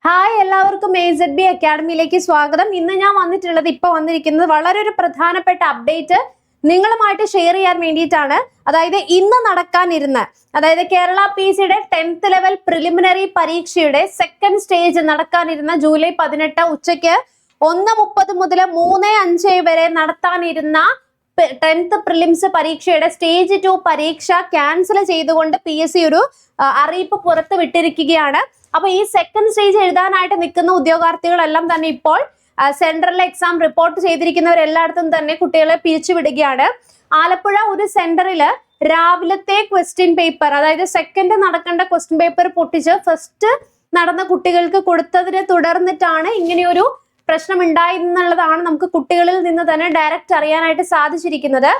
Hi എല്ലാവർക്കും AZB അക്കാഡമിയിലേക്ക് സ്വാഗതം. ഇന്ന് ഞാൻ വന്നിരിക്കുന്നത് വളരെ ഒരു പ്രധാനപ്പെട്ട അപ്ഡേറ്റ് നിങ്ങളുമായിട്ട് ഷെയർ ചെയ്യാൻ വേണ്ടിയിട്ടാണ്. അതായത് ഇന്ന് നടക്കാനിരുന്ന കേരള PCയുടെ 10th ലെവൽ പ്രിലിമിനറി പരീക്ഷയുടെ സെക്കൻഡ് സ്റ്റേജ് നടക്കാനിരുന്ന ജൂലൈ 18 ഉച്ചയ്ക്ക് 1:30 മുതൽ 3:05 വരെ നടത്താനിരുന്ന 10th പ്രിലിംസ് പരീക്ഷയുടെ സ്റ്റേജ് 2 പരീക്ഷ ക്യാൻസൽ ചെയ്തുകൊണ്ട് PSC ഒരു അറിയിപ്പ് പുറത്തു വിട്ടിരിക്കുകയാണ്. അപ്പൊ ഈ സെക്കൻഡ് സ്റ്റേജ് എഴുതാനായിട്ട് നിൽക്കുന്ന ഉദ്യോഗാർത്ഥികളെല്ലാം തന്നെ ഇപ്പോൾ സെൻട്രൽ എക്സാം റിപ്പോർട്ട് ചെയ്തിരിക്കുന്നവരെല്ലായിടത്തും തന്നെ കുട്ടികളെ പിരിച്ചുവിടുകയാണ്. ആലപ്പുഴ ഒരു സെന്ററിൽ രാവിലത്തെ ക്വസ്റ്റ്യൻ പേപ്പർ, അതായത് സെക്കൻഡ് നടക്കേണ്ട ക്വസ്റ്റ്യൻ പേപ്പർ പൊട്ടിച്ച് ഫസ്റ്റ് നടന്ന കുട്ടികൾക്ക് കൊടുത്തതിനെ തുടർന്നിട്ടാണ് ഇങ്ങനെയൊരു പ്രശ്നം ഉണ്ടായെന്നുള്ളതാണ് നമുക്ക് കുട്ടികളിൽ നിന്ന് തന്നെ ഡയറക്റ്റ് അറിയാനായിട്ട് സാധിച്ചിരിക്കുന്നത്.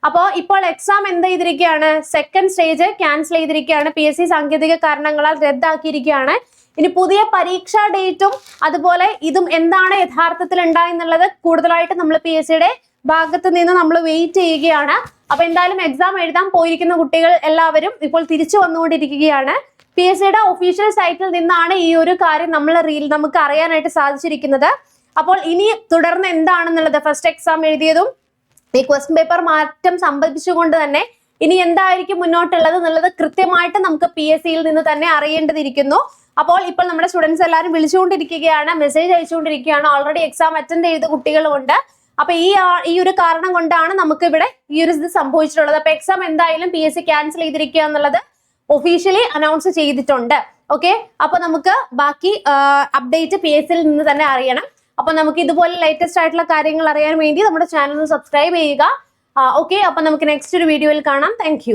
അപ്പോൾ ഇപ്പോൾ എക്സാം എന്ത് ചെയ്തിരിക്കുകയാണ്, സെക്കൻഡ് സ്റ്റേജ് ക്യാൻസൽ ചെയ്തിരിക്കുകയാണ്. PSC സാങ്കേതിക കാരണങ്ങളാൽ റദ്ദാക്കിയിരിക്കുകയാണ്. ഇനി പുതിയ പരീക്ഷാ ഡേറ്റും അതുപോലെ ഇതും എന്താണ് യഥാർത്ഥത്തിൽ ഉണ്ടായെന്നുള്ളത് കൂടുതലായിട്ട് നമ്മൾ PSCയുടെ ഭാഗത്ത് നിന്ന് നമ്മൾ വെയിറ്റ് ചെയ്യുകയാണ്. അപ്പൊ എന്തായാലും എക്സാം എഴുതാൻ പോയിരിക്കുന്ന കുട്ടികൾ എല്ലാവരും ഇപ്പോൾ തിരിച്ചു വന്നുകൊണ്ടിരിക്കുകയാണ്. PSCയുടെ ഒഫീഷ്യൽ സൈറ്റിൽ നിന്നാണ് ഈ ഒരു കാര്യം നമുക്ക് അറിയാനായിട്ട് സാധിച്ചിരിക്കുന്നത്. അപ്പോൾ ഇനി തുടർന്ന് എന്താണെന്നുള്ളത്, ഫസ്റ്റ് എക്സാം എഴുതിയതും ഈ ക്വസ്റ്റ്യൻ പേപ്പർ മാറ്റം സംഭവിച്ചുകൊണ്ട് തന്നെ ഇനി എന്തായിരിക്കും മുന്നോട്ടുള്ളത് എന്നുള്ളത് കൃത്യമായിട്ട് നമുക്ക് PSCയിൽ നിന്ന് തന്നെ അറിയേണ്ടതിരിക്കുന്നു. അപ്പോൾ ഇപ്പോൾ നമ്മുടെ സ്റ്റുഡൻസ് എല്ലാവരും വിളിച്ചുകൊണ്ടിരിക്കുകയാണ്, മെസ്സേജ് അയച്ചുകൊണ്ടിരിക്കുകയാണ്. ഓൾറെഡി എക്സാം അറ്റൻഡ് ചെയ്ത കുട്ടികളുമുണ്ട്. അപ്പൊ ഈ ഒരു കാരണം കൊണ്ടാണ് നമുക്ക് ഇവിടെ ഈ ഒരു ഇത് സംഭവിച്ചിട്ടുള്ളത്. അപ്പൊ എക്സാം എന്തായാലും PSC ക്യാൻസൽ ചെയ്തിരിക്കുക എന്നുള്ളത് ഒഫീഷ്യലി അനൗൺസ് ചെയ്തിട്ടുണ്ട്. ഓക്കെ, അപ്പൊ നമുക്ക് ബാക്കി അപ്ഡേറ്റ് PSCയിൽ നിന്ന് തന്നെ അറിയണം. അപ്പൊ നമുക്ക് ഇതുപോലെ ലേറ്റസ്റ്റ് ആയിട്ടുള്ള കാര്യങ്ങൾ അറിയാൻ വേണ്ടി നമ്മുടെ ചാനൽ സബ്സ്ക്രൈബ് ചെയ്യുക. ഓക്കെ, അപ്പൊ നമുക്ക് നെക്സ്റ്റ് ഒരു വീഡിയോയിൽ കാണാം. താങ്ക്